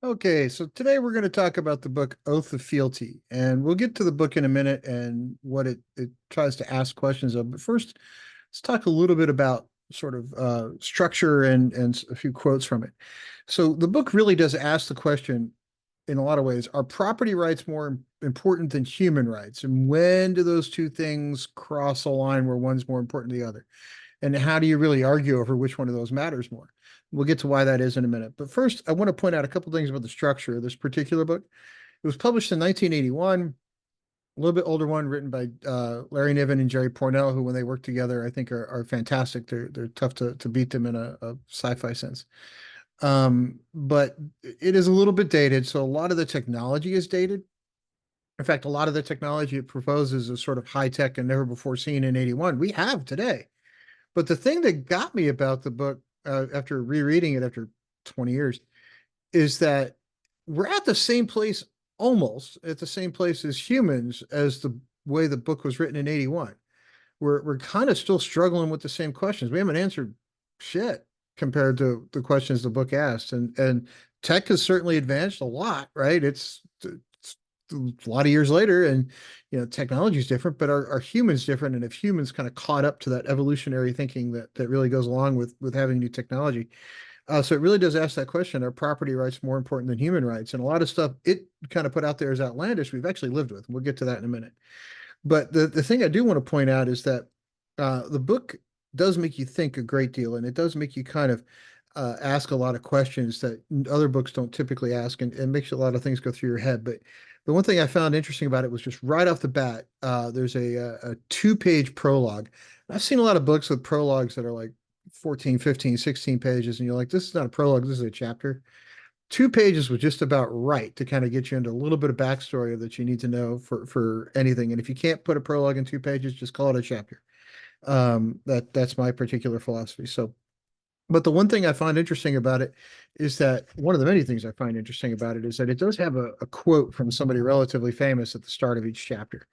Okay, so today we're going to talk about the book Oath of Fealty, and we'll get to the book in a minute and what it tries to ask questions of. But first, let's talk a little bit about sort of structure and a few quotes from it. So the book really does ask the question in a lot of ways, are property rights more important than human rights? And when do those two things cross a line where one's more important than the other? And how do you really argue over which one of those matters more? We'll get to why that is in a minute. But first, I want to point out a couple things about the structure of this particular book. It was published in 1981, a little bit older one, written by Larry Niven and Jerry Pournelle, who, when they work together, I think are fantastic. They're tough to beat them in a sci-fi sense. But it is a little bit dated, so a lot of the technology is dated. In fact, a lot of the technology it proposes is sort of high tech and never before seen in 81. We have today. But the thing that got me about the book after rereading it after 20 years is that we're at the same place, almost at the same place as humans as the way the book was written in 81. We're kind of still struggling with the same questions. We haven't answered shit compared to the questions the book asked. And tech has certainly advanced a lot, right? It's a lot of years later, and technology is different, but are humans different? And if humans kind of caught up to that evolutionary thinking that really goes along with having new technology, so it really does ask that question: are property rights more important than human rights? And a lot of stuff it kind of put out there as outlandish we've actually lived with. We'll get to that in a minute. But the thing I do want to point out is that the book does make you think a great deal, and it does make you kind of ask a lot of questions that other books don't typically ask, and makes a lot of things go through your head. But the one thing I found interesting about it was just right off the bat, there's a two-page prologue. I've seen a lot of books with prologues that are like 14, 15, 16 pages, and you're like, this is not a prologue, this is a chapter. 2 pages was just about right to kind of get you into a little bit of backstory that you need to know for anything. And if you can't put a prologue in 2 pages, just call it a chapter. That's my particular philosophy. So, but the one thing I find interesting about it is that one of the many things I find interesting about it is that it does have a quote from somebody relatively famous at the start of each chapter.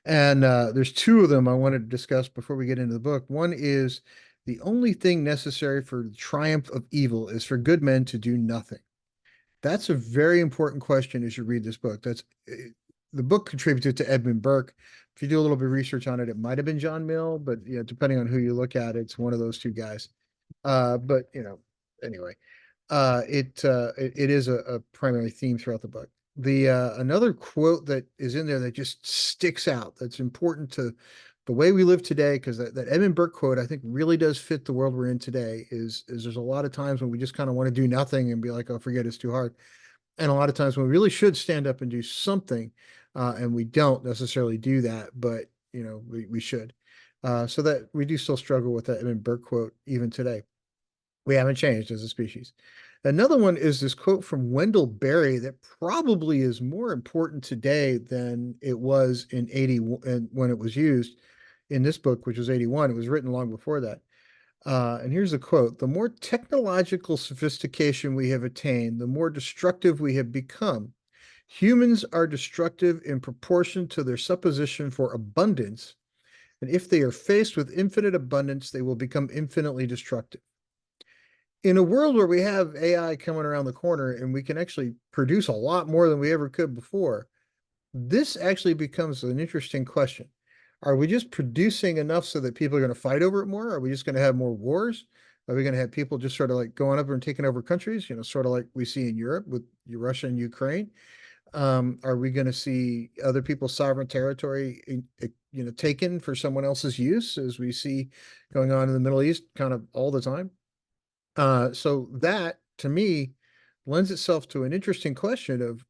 And there's two of them I wanted to discuss before we get into the book. One is the only thing necessary for the triumph of evil is for good men to do nothing. That's a very important question as you read this book. The book contributed to Edmund Burke. If you do a little bit of research on it, it might have been John Mill, but depending on who you look at, it's one of those two guys. But anyway, it is a primary theme throughout the book. The another quote that is in there that just sticks out, that's important to the way we live today, because that Edmund Burke quote I think really does fit the world we're in today. Is there's a lot of times when we just kind of want to do nothing and be like, oh, forget it's too hard, and a lot of times when we really should stand up and do something, and we don't necessarily do that, but we should. So that we do still struggle with that Edmund Burke quote even today. We haven't changed as a species. Another one is this quote from Wendell Berry that probably is more important today than it was in 80 when it was used in this book, which was 81. It was written long before that. And here's the quote: the more technological sophistication we have attained, the more destructive we have become. Humans are destructive in proportion to their supposition for abundance, and if they are faced with infinite abundance, they will become infinitely destructive. In a world where we have AI coming around the corner and we can actually produce a lot more than we ever could before, this actually becomes an interesting question. Are we just producing enough so that people are going to fight over it more? Are we just going to have more wars? Are we going to have people just sort of like going up and taking over countries, sort of like we see in Europe with Russia and Ukraine? Are we going to see other people's sovereign territory, taken for someone else's use, as we see going on in the Middle East kind of all the time? So that, to me, lends itself to an interesting question of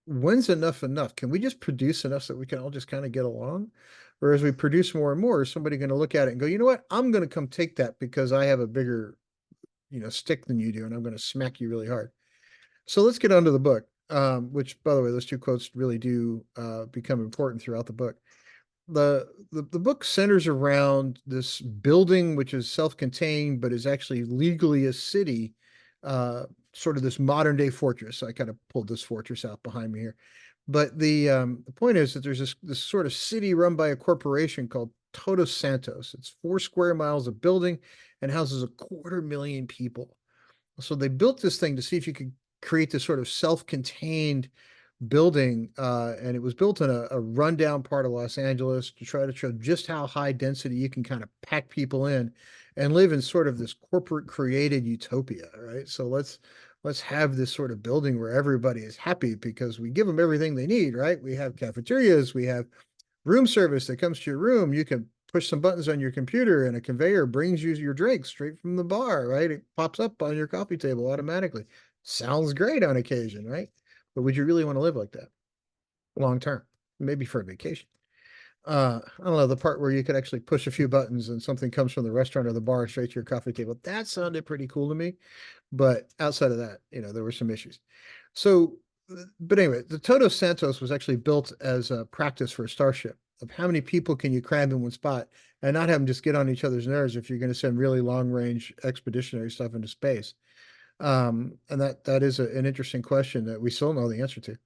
when's enough enough? Can we just produce enough so that we can all just kind of get along? Or as we produce more and more, is somebody going to look at it and go, you know what? I'm going to come take that because I have a bigger, stick than you do, and I'm going to smack you really hard. So let's get on to the book, which, by the way, those two quotes really do become important throughout the book. The book centers around this building, which is self-contained, but is actually legally a city, sort of this modern day fortress. So I kind of pulled this fortress out behind me here. But the point is that there's this sort of city run by a corporation called Todos Santos. It's 4 square miles of building and houses 250,000 people. So they built this thing to see if you could create this sort of self-contained building, and it was built in a rundown part of Los Angeles to try to show just how high density you can kind of pack people in and live in sort of this corporate created utopia, right? So let's have this sort of building where everybody is happy because we give them everything they need, right? We have cafeterias, we have room service that comes to your room. You can push some buttons on your computer and a conveyor brings you your drink straight from the bar, right? It pops up on your coffee table automatically. Sounds great on occasion, right? But would you really want to live like that long term? Maybe for a vacation. I don't know, the part where you could actually push a few buttons and something comes from the restaurant or the bar straight to your coffee table. That sounded pretty cool to me. But outside of that, there were some issues. So, but anyway, the Todos Santos was actually built as a practice for a starship of how many people can you cram in one spot and not have them just get on each other's nerves if you're going to send really long range expeditionary stuff into space. And that is an interesting question that we still know the answer to.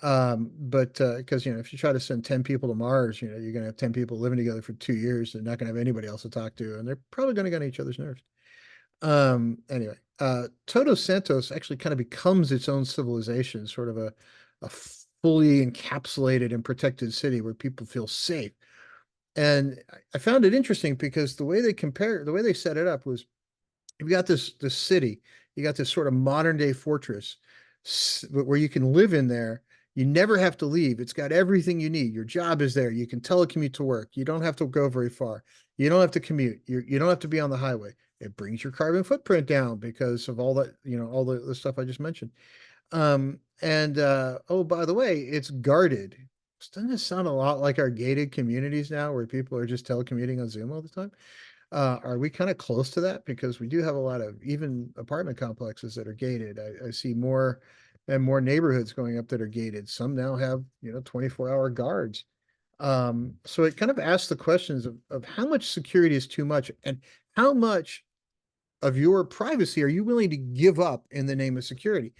But because if you try to send 10 people to Mars, you're going to have 10 people living together for 2 years. They're not going to have anybody else to talk to, and they're probably going to get on each other's nerves. Anyway, Todos Santos actually kind of becomes its own civilization, sort of a fully encapsulated and protected city where people feel safe. And I found it interesting because the way they set it up was you've got this city, you got this sort of modern day fortress where you can live in there. You never have to leave. It's got everything you need. Your job is there. You can telecommute to work. You don't have to go very far. You don't have to commute. You don't have to be on the highway. It brings your carbon footprint down because of all that, all the stuff I just mentioned. And oh, by the way, it's guarded. Doesn't it sound a lot like our gated communities now where people are just telecommuting on Zoom all the time? Are we kind of close to that? Because we do have a lot of even apartment complexes that are gated. I see more and more neighborhoods going up that are gated. Some now have, 24-hour guards. So it kind of asks the questions of how much security is too much and how much of your privacy are you willing to give up in the name of security?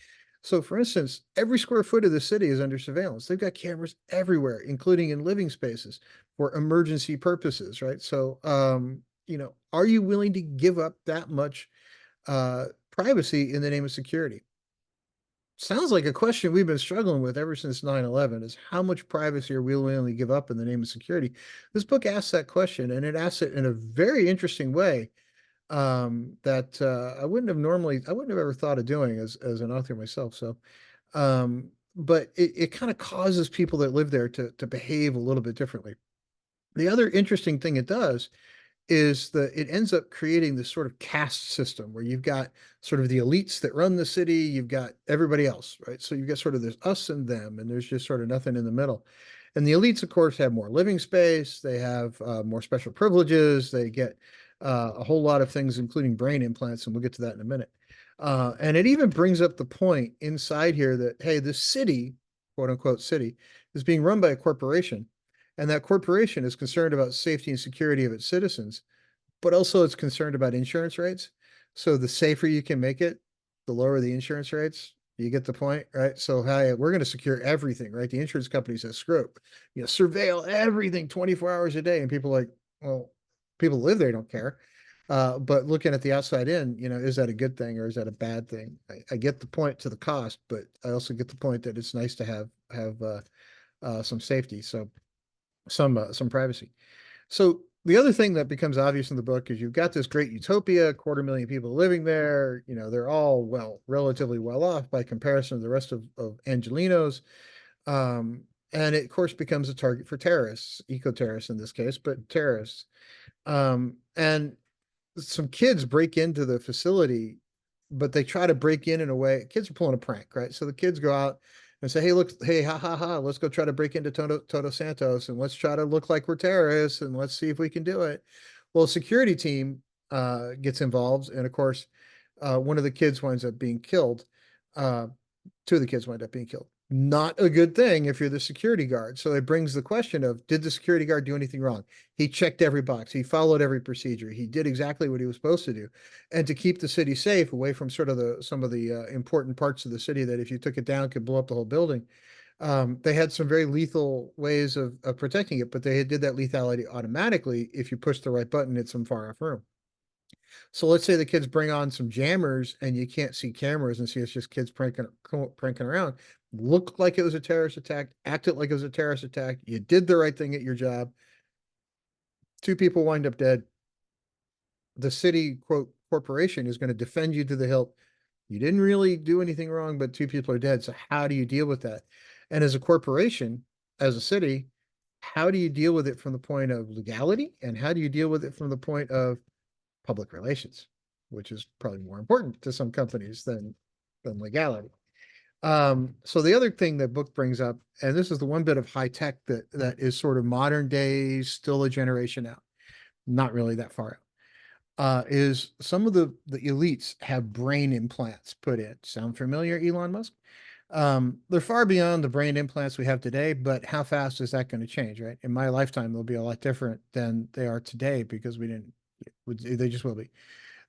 So, for instance, every square foot of the city is under surveillance. They've got cameras everywhere, including in living spaces for emergency purposes, right? So, are you willing to give up that much privacy in the name of security? Sounds like a question we've been struggling with ever since 9/11 is how much privacy are we willing to give up in the name of security? This book asks that question, and it asks it in a very interesting way that I wouldn't have ever thought of doing as an author myself. So, but it kind of causes people that live there to behave a little bit differently. The other interesting thing it does is that it ends up creating this sort of caste system where you've got sort of the elites that run the city, you've got everybody else, right? So you've got sort of this us and them, and there's just sort of nothing in the middle. And the elites, of course, have more living space, they have more special privileges, they get a whole lot of things, including brain implants, and we'll get to that in a minute. And it even brings up the point inside here that, hey, this city, quote unquote city, is being run by a corporation. And that corporation is concerned about safety and security of its citizens, but also it's concerned about insurance rates. So the safer you can make it, the lower the insurance rates. You get the point, right? So, hey, we're going to secure everything, right? The insurance company says, screw it, surveil everything 24 hours a day. And people are like, well, people live there, don't care. But looking at the outside in, is that a good thing or is that a bad thing? I get the point to the cost, but I also get the point that it's nice to have some safety. So some privacy. So the other thing that becomes obvious in the book is you've got this great utopia, 250,000 people living there. They're all relatively well off by comparison to the rest of Angelinos. And it, of course, becomes a target for terrorists, eco-terrorists in this case, but terrorists. And some kids break into the facility, but they try to break in a way. Kids are pulling a prank, right? So the kids go out and say, "Hey, look, hey, ha ha ha, let's go try to break into Toto Santos, and let's try to look like we're terrorists, and let's see if we can do it." Well, a security team gets involved, and of course, one of the kids winds up being killed. Uh, Two of the kids wind up being killed. Not a good thing if you're the security guard. So it brings the question of, did the security guard do anything wrong? He checked every box. He followed every procedure. He did exactly what he was supposed to do. And to keep the city safe away from sort of some of the important parts of the city that if you took it down could blow up the whole building. They had some very lethal ways of protecting it, but they did that lethality automatically if you push the right button at some far off room. So let's say the kids bring on some jammers and you can't see cameras and see it's just kids pranking around. Looked like it was a terrorist attack, acted like it was a terrorist attack. You did the right thing at your job. Two people wind up dead. The city, quote, corporation is going to defend you to the hilt. You didn't really do anything wrong, but two people are dead. So how do you deal with that? And as a corporation, as a city, how do you deal with it from the point of legality? And how do you deal with it from the point of public relations, which is probably more important to some companies than legality? So the other thing that book brings up, and this is the one bit of high tech that is sort of modern day, still a generation out, not really that far out, is some of the elites have brain implants put in. Sound familiar, Elon Musk? They're far beyond the brain implants we have today, but how fast is that going to change, right? In my lifetime, they'll be a lot different than they are today because we didn't, they just will be.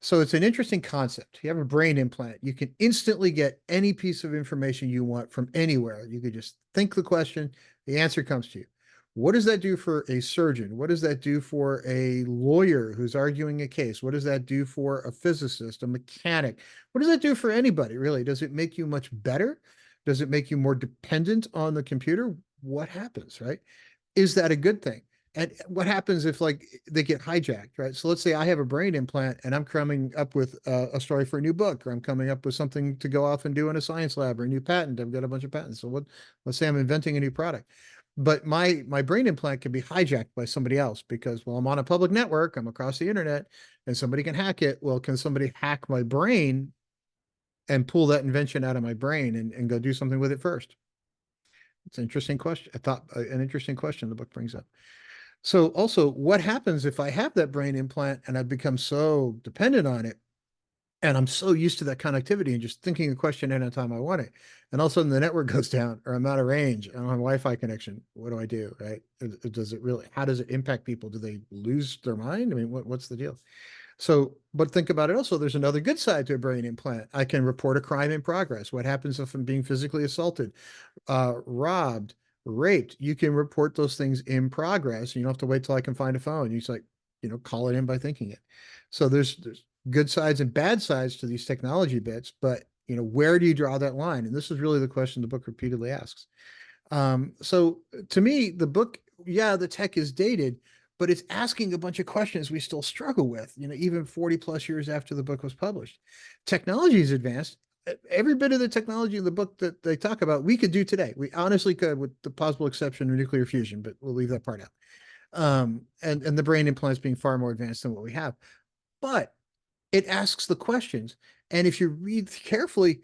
So it's an interesting concept. You have a brain implant. You can instantly get any piece of information you want from anywhere. You could just think the question, the answer comes to you. What does that do for a surgeon? What does that do for a lawyer who's arguing a case? What does that do for a physicist, a mechanic? What does that do for anybody, really? Does it make you much better? Does it make you more dependent on the computer? What happens, right? Is that a good thing? And what happens if like they get hijacked, right? So let's say I have a brain implant and I'm coming up with a story for a new book, or I'm coming up with something to go off and do in a science lab or a new patent. I've got a bunch of patents. So let's say I'm inventing a new product, but my brain implant can be hijacked by somebody else because, well, I'm on a public network, I'm across the internet, and somebody can hack it. Well, can somebody hack my brain and pull that invention out of my brain and go do something with it first? It's an interesting question. I thought an interesting question the book brings up. So also, what happens if I have that brain implant and I've become so dependent on it and I'm so used to that connectivity and just thinking a question anytime I want it, and all of a sudden the network goes down or I'm out of range, I don't have a Wi-Fi connection. What do I do, right? Does it really, how does it impact people? Do they lose their mind? I mean, what's the deal? So, but think about it also, there's another good side to a brain implant. I can report a crime in progress. What happens if I'm being physically assaulted, robbed, raped? You can report those things in progress. You don't have to wait till I can find a phone. You just like, call it in by thinking it. So there's good sides and bad sides to these technology bits, but where do you draw that line? And this is really the question the book repeatedly asks. So to me, the book, yeah, the tech is dated, but it's asking a bunch of questions we still struggle with, even 40 plus years after the book was published. Technology is advanced. Every bit of the technology in the book that they talk about, we could do today. We honestly could, with the possible exception of nuclear fusion, but we'll leave that part out. And the brain implants being far more advanced than what we have. But it asks the questions. And if you read carefully,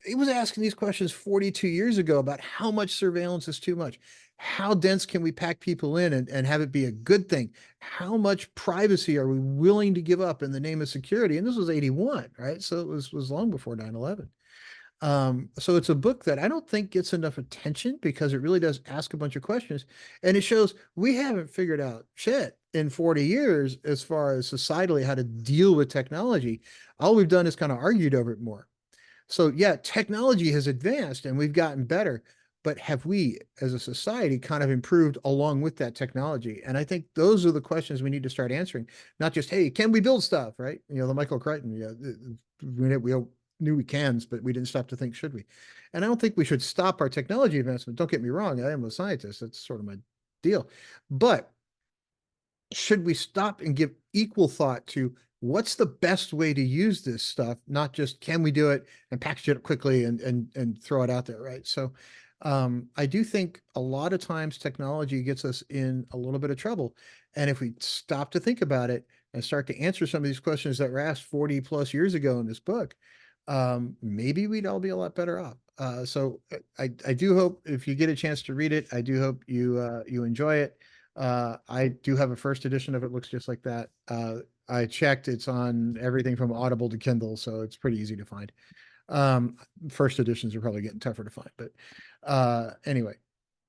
it was asking these questions 42 years ago about how much surveillance is too much. How dense can we pack people in and have it be a good thing? How much privacy are we willing to give up in the name of security? And this was 81, right? So it was long before 9/11. So it's a book that I don't think gets enough attention because it really does ask a bunch of questions. And it shows we haven't figured out shit in 40 years as far as societally how to deal with technology. All we've done is kind of argued over it more. So yeah, technology has advanced and we've gotten better, but have we as a society kind of improved along with that technology? And I think those are the questions we need to start answering, not just, hey, can we build stuff, right? The Michael Crichton, we knew we can, but we didn't stop to think, should we? And I don't think we should stop our technology advancement. Don't get me wrong, I am a scientist. That's sort of my deal. But should we stop and give equal thought to what's the best way to use this stuff, not just can we do it and package it up quickly and throw it out there, right? So I do think a lot of times technology gets us in a little bit of trouble. And if we stop to think about it and start to answer some of these questions that were asked 40 plus years ago in this book, maybe we'd all be a lot better off. So I do hope if you get a chance to read it, I do hope you enjoy it. I do have a first edition of it. Looks just like that. I checked, it's on everything from Audible to Kindle, so it's pretty easy to find. Um, First editions are probably getting tougher to find, but anyway,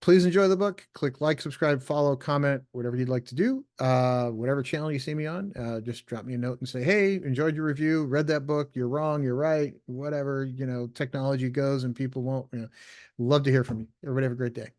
please enjoy the book. Click like, subscribe, follow, comment, whatever you'd like to do. Whatever channel you see me on, just drop me a note and say, hey, enjoyed your review, read that book, you're wrong, you're right, whatever, technology goes and people won't, love to hear from you. Everybody have a great day.